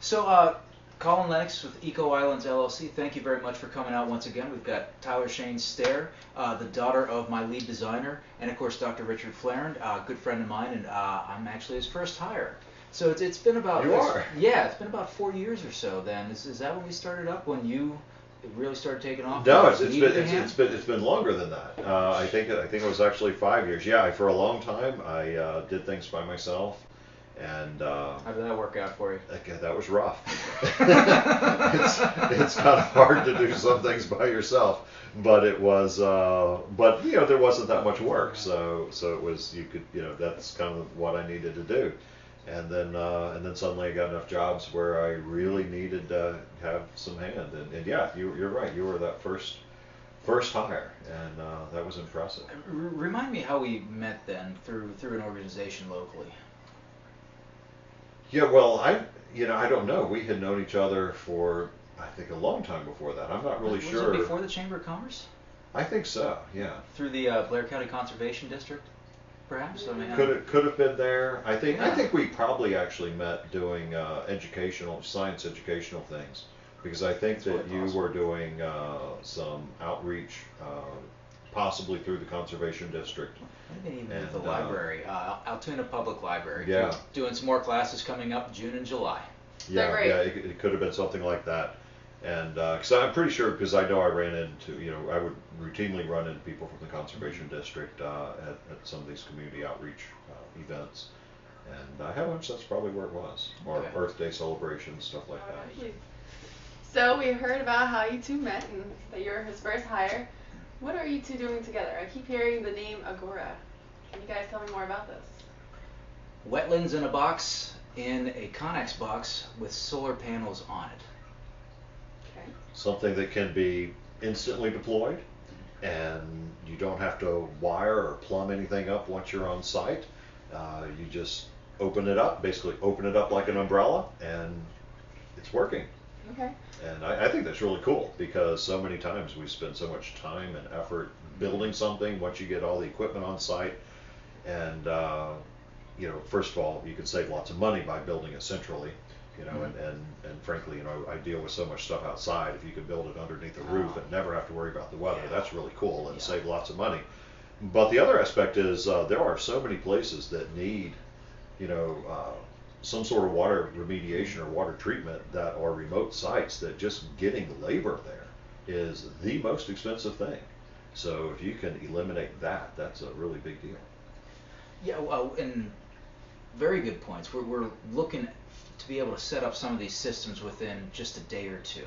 So, Colin Lennox with EcoIslands LLC, thank you very much for coming out once again. We've got Tyler Shane Stair, the daughter of my lead designer, and of course Dr. Richard Flairand, a good friend of mine, and I'm actually his first hire. So it's been about yeah, it's been about 4 years or so. Then is that when we started up? When you really started taking off? No, it's been longer than that. I think it was actually 5 years. Yeah, for a long time I did things by myself. And how did that work out for you? That was rough. It's kind of hard to do some things by yourself, but it was. But there wasn't that much work, so it was that's kind of what I needed to do, and then suddenly I got enough jobs where I really needed to have some hand, and yeah, you're right. You were that first hire, and that was impressive. Remind me how we met then through an organization locally. Yeah, well, I don't know. We had known each other for, I think, a long time before that. I'm not really sure. Was it before the Chamber of Commerce? I think so. Yeah. Through the Blair County Conservation District, perhaps. I mean, could have been there. I think we probably actually met doing science educational things, because I think that you were doing some outreach, possibly through the Conservation District. Maybe even with the library, Altoona Public Library. Yeah. Doing some more classes coming up June and July. Yeah, it could have been something like that. And because I'm pretty sure, because I know I ran into, I would routinely run into people from the Conservation District at some of these community outreach events. And I have a hunch that's probably where it was, or Earth Day celebrations, stuff like that. So we heard about how you two met and that you're his first hire. What are you two doing together? I keep hearing the name Agora. Can you guys tell me more about this? Wetlands in a box, in a Connex box with solar panels on it. Okay. Something that can be instantly deployed, and you don't have to wire or plumb anything up once you're on site. You just open it up, basically open it up like an umbrella, and it's working. Okay. And I think that's really cool, because so many times we spend so much time and effort building something once you get all the equipment on site. And, first of all, you can save lots of money by building it centrally, and frankly, I deal with so much stuff outside. If you could build it underneath a roof and never have to worry about the weather, that's really cool and save lots of money. But the other aspect is there are so many places that need, some sort of water remediation or water treatment that are remote sites, that just getting labor there is the most expensive thing. So if you can eliminate that, that's a really big deal. Yeah, well, and very good points. We're looking to be able to set up some of these systems within just a day or two,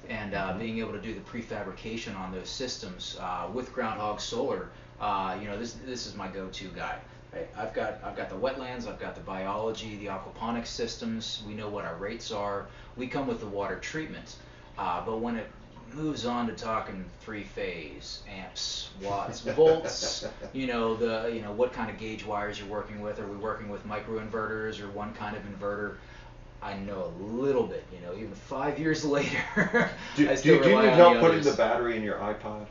and being able to do the prefabrication on those systems with groundhog solar. This is my go-to guy. Right. I've got the wetlands, I've got the biology, the aquaponics systems. We know what our rates are. We come with the water treatment, but when it moves on to talking three-phase, amps, watts, volts, what kind of gauge wires you're working with. Are we working with microinverters or one kind of inverter? I know a little bit. Even 5 years later. Do you need help putting the battery in your iPod?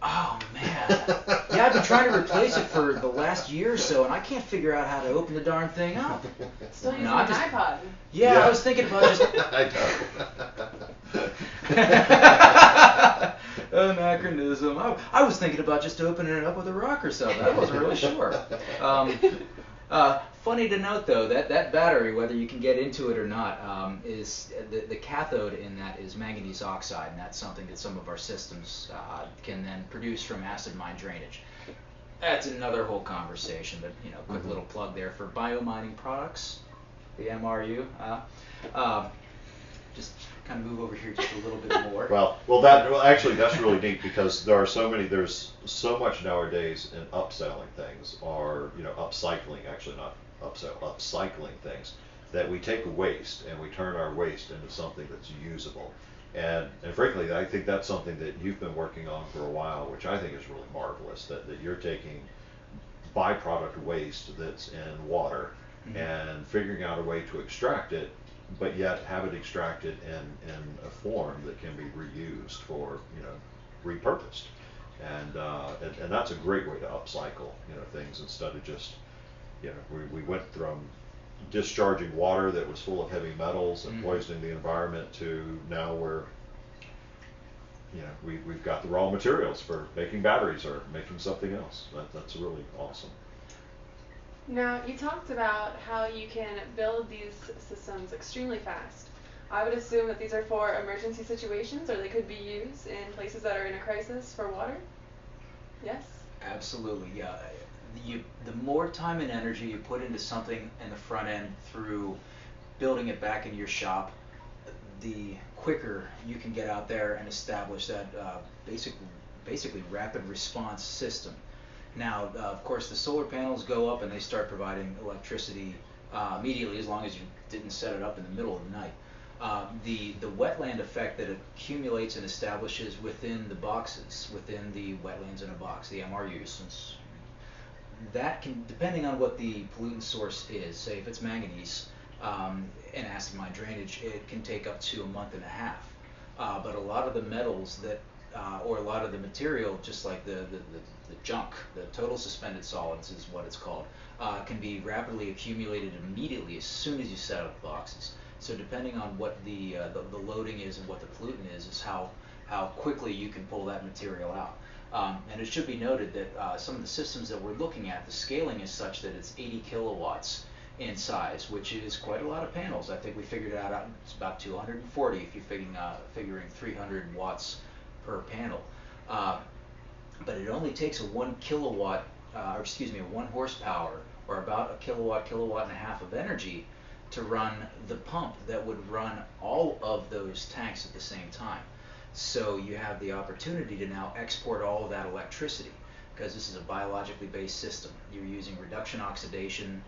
Oh man, yeah, I've been trying to replace it for the last year or so, and I can't figure out how to open the darn thing up. Still using an iPod. Yeah, I was thinking about just. I know. Anachronism. I was thinking about just opening it up with a rock or something. I wasn't really sure. Funny to note, though, that battery, whether you can get into it or not, is the cathode in that is manganese oxide, and that's something that some of our systems can then produce from acid mine drainage. That's another whole conversation, but quick little plug there for biomining products, the MRU. Just kind of move over here just a little bit more. Actually, that's really neat, because there's so much nowadays in upselling things, or upcycling, actually not upcycling things, that we take waste and we turn our waste into something that's usable. And frankly, I think that's something that you've been working on for a while, which I think is really marvelous, that you're taking byproduct waste that's in water and figuring out a way to extract it, but yet have it extracted in a form that can be reused for, repurposed. And that's a great way to upcycle, things, instead of just, we went from discharging water that was full of heavy metals and poisoning the environment to now we're, we've got the raw materials for making batteries or making something else. That's really awesome. Now, you talked about how you can build these systems extremely fast. I would assume that these are for emergency situations, or they could be used in places that are in a crisis for water? Yes? Absolutely, yeah. The more time and energy you put into something in the front end through building it back in your shop, the quicker you can get out there and establish that basically rapid response system. Now, of course, the solar panels go up and they start providing electricity immediately, as long as you didn't set it up in the middle of the night. The wetland effect that accumulates and establishes within the boxes, within the wetlands in a box, the MRUs, since that can, depending on what the pollutant source is, say if it's manganese and acid mine drainage, it can take up to a month and a half. But a lot of the metals that, or a lot of the material, just like the junk, the total suspended solids is what it's called, can be rapidly accumulated immediately as soon as you set up the boxes. So depending on what the loading is and what the pollutant is how quickly you can pull that material out. And it should be noted that some of the systems that we're looking at, the scaling is such that it's 80 kilowatts in size, which is quite a lot of panels. I think we figured it out, it's about 240 if you're figuring 300 watts per panel. But it only takes a 1 kilowatt, or excuse me, a 1 horsepower, or about a kilowatt and a half of energy to run the pump that would run all of those tanks at the same time. So you have the opportunity to now export all of that electricity, because this is a biologically based system. You're using reduction oxidation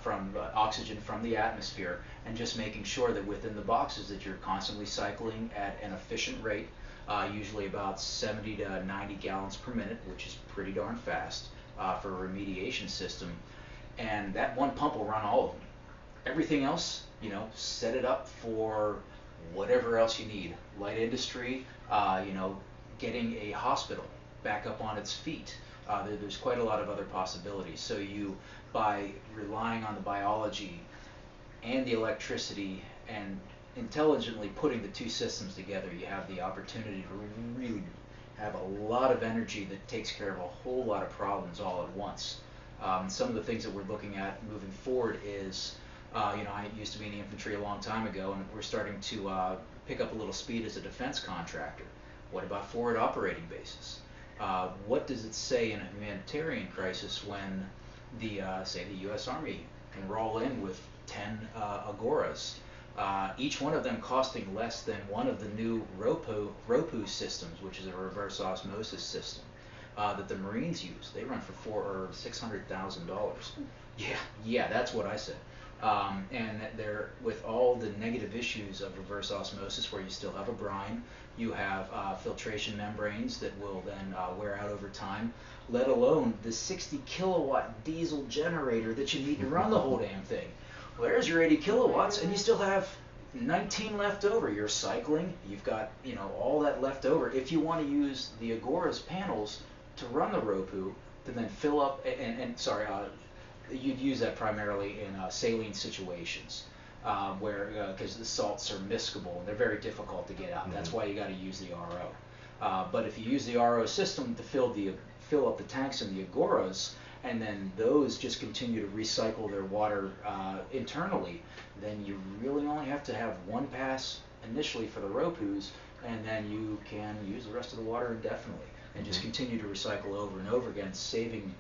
from oxygen from the atmosphere, and just making sure that within the boxes that you're constantly cycling at an efficient rate, usually about 70 to 90 gallons per minute, which is pretty darn fast for a remediation system. And that one pump will run all of them. Everything else, set it up for whatever else you need. Light industry, getting a hospital back up on its feet. There's quite a lot of other possibilities. So by relying on the biology and the electricity and intelligently putting the two systems together, you have the opportunity to really have a lot of energy that takes care of a whole lot of problems all at once. Some of the things that we're looking at moving forward is, I used to be in the infantry a long time ago, and we're starting to pick up a little speed as a defense contractor. What about forward operating bases? What does it say in a humanitarian crisis when say the U.S. Army can roll in with 10 Agoras, each one of them costing less than one of the new ROPU systems, which is a reverse osmosis system that the Marines use. They run for $400,000 or $600,000. Yeah, that's what I said. And they're, with all the negative issues of reverse osmosis, where you still have a brine, you have filtration membranes that will then wear out over time, let alone the 60 kilowatt diesel generator that you need to run the whole damn thing. Well, there's your 80 kilowatts, and you still have 19 left over. You're cycling, you've got all that left over. If you want to use the Agora's panels to run the ROPU, to then fill up, you'd use that primarily in saline situations, where because the salts are miscible and they're very difficult to get out. That's why you got to use the RO. But if you use the RO system to fill up the tanks in the Agoras, and then those just continue to recycle their water internally, then you really only have to have one pass initially for the ROPUs, and then you can use the rest of the water indefinitely and just continue to recycle over and over again, saving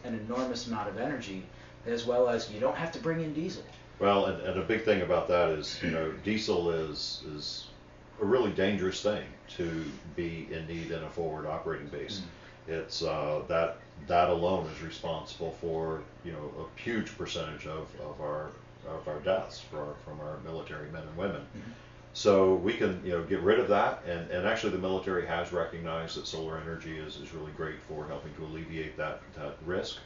an enormous amount of energy, as well as you don't have to bring in diesel. Well, and a big thing about that is, diesel is a really dangerous thing to be in need in a forward operating base. It's that alone is responsible for a huge percentage of our deaths from our military men and women. So we can get rid of that, and actually the military has recognized that solar energy is really great for helping to alleviate that risk.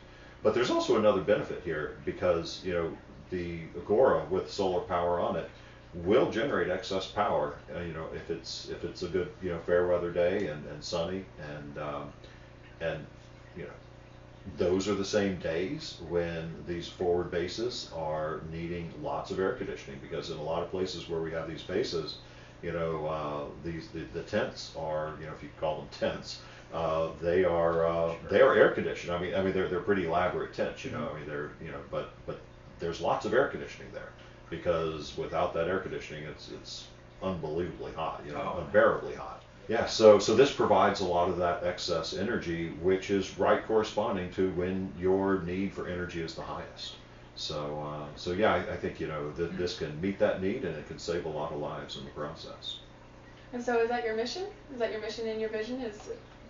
But there's also another benefit here, because the Agora with solar power on it will generate excess power. If it's a good fair weather day and sunny, and those are the same days when these forward bases are needing lots of air conditioning, because in a lot of places where we have these bases, the tents are, if you call them tents, they are air conditioned. I mean they're pretty elaborate tents, I mean they're but there's lots of air conditioning there, because without that air conditioning, it's unbelievably hot, unbearably hot. Yeah, so this provides a lot of that excess energy, which is right corresponding to when your need for energy is the highest. So yeah, I think this can meet that need, and it can save a lot of lives in the process. And so, is that your mission? Is that your mission and your vision? Is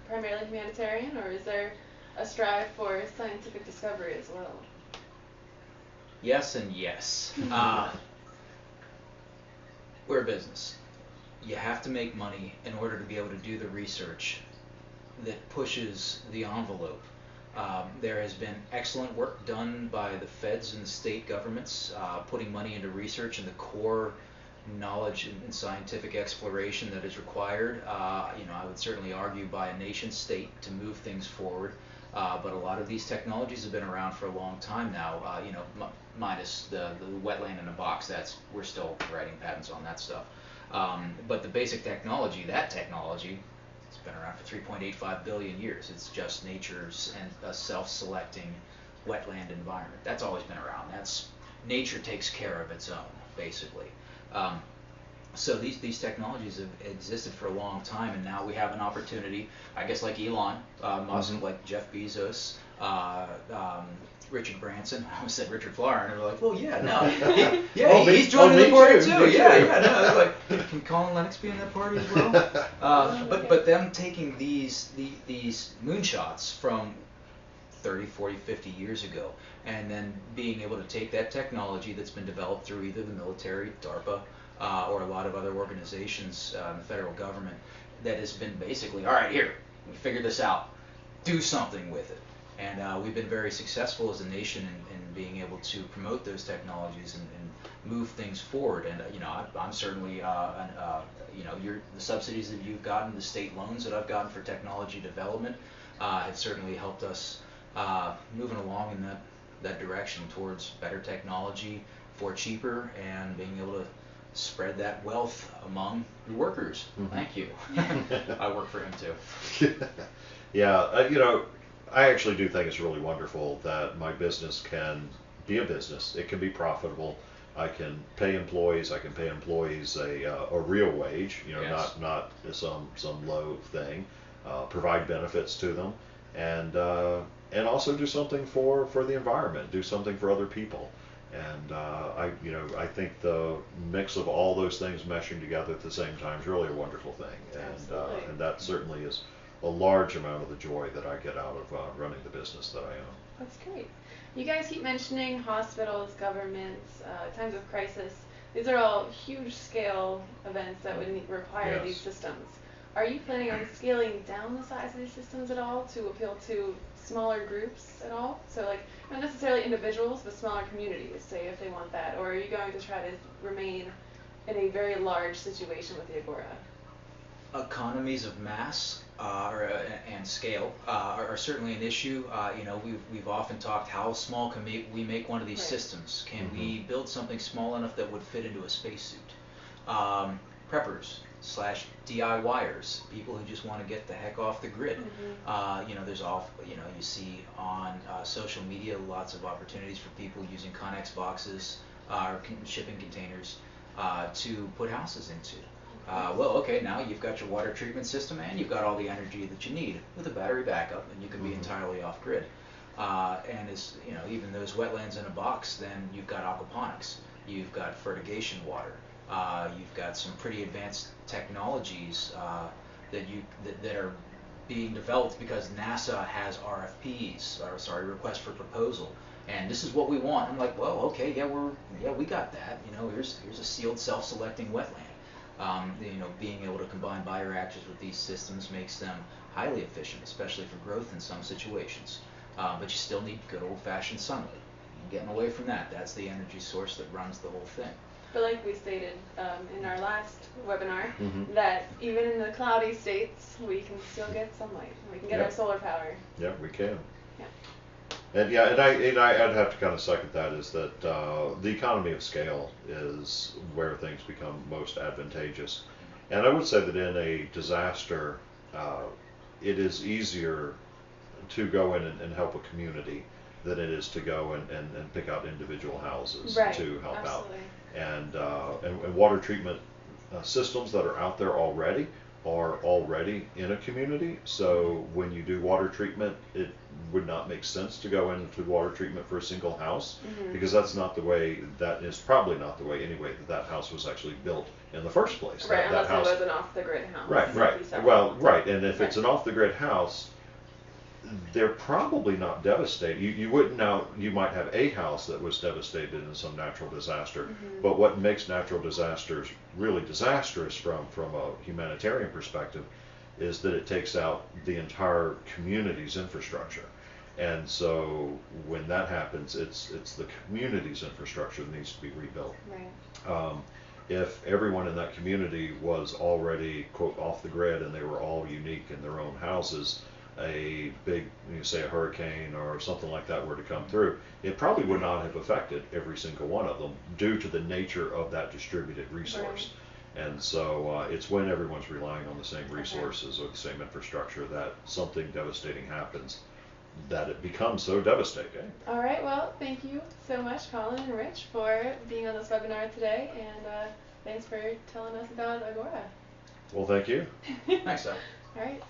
primarily humanitarian, or is there a strive for scientific discovery as well? Yes and yes. We're a business. You have to make money in order to be able to do the research that pushes the envelope. There has been excellent work done by the feds and the state governments, putting money into research and the core knowledge and scientific exploration that is required. I would certainly argue by a nation state to move things forward. But a lot of these technologies have been around for a long time now. Minus the wetland in a box. We're still writing patents on that stuff. But the basic technology, it's been around for 3.85 billion years. It's just nature's and a self-selecting wetland environment. That's always been around. Nature takes care of its own, basically. So these technologies have existed for a long time, and now we have an opportunity, I guess, like Elon Musk, like Jeff Bezos, Richard Branson. I almost said Richard Flower, and they're like, well, yeah, no, he's joining the party too. Yeah, no, they're like, can Colin Lennox be in that party as well? But them taking these moonshots from 30, 40, 50 years ago, and then being able to take that technology that's been developed through either the military, DARPA, or a lot of other organizations in the federal government, that has been basically, all right, here, we figured this out, do something with it. And we've been very successful as a nation in being able to promote those technologies and move things forward. And I'm certainly, the subsidies that you've gotten, the state loans that I've gotten for technology development, have certainly helped us moving along in that direction towards better technology for cheaper, and being able to spread that wealth among the workers. Thank you. I work for him too. Yeah, I actually do think it's really wonderful that my business can be a business. It can be profitable. I can pay employees. I can pay employees a real wage. Yes. not some low thing. Provide benefits to them, and also do something for the environment. Do something for other people. And I think the mix of all those things meshing together at the same time is really a wonderful thing. And that certainly is a large amount of the joy that I get out of running the business that I own. That's great. You guys keep mentioning hospitals, governments, times of crisis. These are all huge scale events that would require Yes. these systems. Are you planning on scaling down the size of these systems at all to appeal to smaller groups at all? So like, not necessarily individuals, but smaller communities, say, if they want that. Or are you going to try to remain in a very large situation with the Agora? Economies of mass and scale are certainly an issue. We've often talked how small can we make one of these systems? Can we build something small enough that would fit into a spacesuit? Preppers / DIYers, people who just want to get the heck off the grid. There's you see on social media lots of opportunities for people using Connex boxes or shipping containers to put houses into. Well, okay, now you've got your water treatment system and you've got all the energy that you need with a battery backup, and you can be entirely off grid. And as even those wetlands in a box, then you've got aquaponics, you've got fertigation water, you've got some pretty advanced technologies that are being developed because NASA has RFPs, requests for proposal, and this is what we want. I'm like, well, okay, we got that. Here's a sealed, self-selecting wetland. Being able to combine bioreactors with these systems makes them highly efficient, especially for growth in some situations. But you still need good old-fashioned sunlight. Getting away from that's the energy source that runs the whole thing. But like we stated in our last webinar, that even in the cloudy states, we can still get sunlight. We can get our solar power. Yeah, we can. Yeah. And yeah, I'd have to kind of second that, is that the economy of scale is where things become most advantageous. And I would say that in a disaster, it is easier to go in and help a community than it is to go and pick out individual houses Right, to help absolutely. out. And water treatment systems that are out there already are already in a community. So when you do water treatment, it would not make sense to go into water treatment for a single house, because that's not the way, that is probably not the way anyway that house was actually built in the first place. Right, that unless house, it was an off-the-grid house. right, It'd be right. separate. Well, right, and if it's Right. an off-the-grid house, they're probably not devastated. You wouldn't know. You might have a house that was devastated in some natural disaster, but what makes natural disasters really disastrous from a humanitarian perspective is that it takes out the entire community's infrastructure. And so when that happens, it's the community's infrastructure that needs to be rebuilt. Right. If everyone in that community was already, quote, off the grid, and they were all unique in their own houses, a big, say a hurricane or something like that were to come through, it probably would not have affected every single one of them due to the nature of that distributed resource. Right. And so it's when everyone's relying on the same resources or the same infrastructure that something devastating happens, that it becomes so devastating. All right, well, thank you so much, Colin and Rich, for being on this webinar today, and thanks for telling us about Agora. Well, thank you. Thanks, Doug. All right.